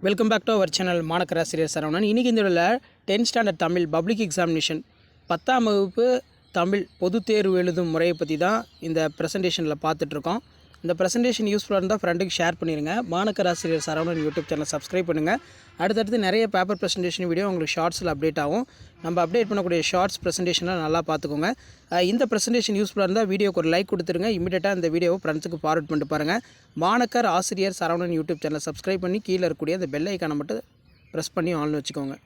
Welcome back to our channel மாணக்கர் ஆசிரியர் சரவணன். இன்றைக்கி இந்த வீடியோவில் 10th standard Tamil public examination 10ஆம் வகுப்பு தமிழ் பொதுத் தேர்வு எழுதும் முறையை பற்றி தான் இந்த ப்ரெசன்டேஷனில் பார்த்துட்ருக்கோம். இந்த ப்ரெசன்டேஷன் யூஸ்ஃபுல்லாக இருந்தால் ஃப்ரெண்டுக்கு ஷேர் பண்ணிடுங்க. மாணக்கர் ஆசிரியர் சரவணன் யூடியூப் சேனல் சப்ஸ்கிரைப் பண்ணுங்கள். அடுத்தடுத்து நிறைய பேப்பர் ப்ரெசன்டேஷன் வீடியோ உங்களுக்கு ஷார்ட்ஸில் அப்டேட் ஆகும். நம்ம அப்டேட் பண்ணக்கூடிய ஷார்ட்ஸ் ப்ரெசன்டேஷனில் நல்லா பார்த்துக்கோங்க. இந்த ப்ரெசன்டேஷன் யூஸ்ஃபுல்லாக இருந்தால் வீடியோக்கு ஒரு லைக் கொடுத்துருங்க. இமீடியட்டாக இந்த வீடியோவை ஃப்ரெண்ட்ஸுக்கு ஃபார்வர்ட் பண்ணிட்டு பாருங்கள். மாணக்கர் ஆசிரியர் சரவணன் யூடியூப் சேனல் சப்ஸ்கிரைப் பண்ணி கீழே இருக்கக்கூடிய அந்த பெல் ஐக்கானை மட்டும் ப்ரெஸ் பண்ணி ஆன்ல வச்சுக்கோங்க.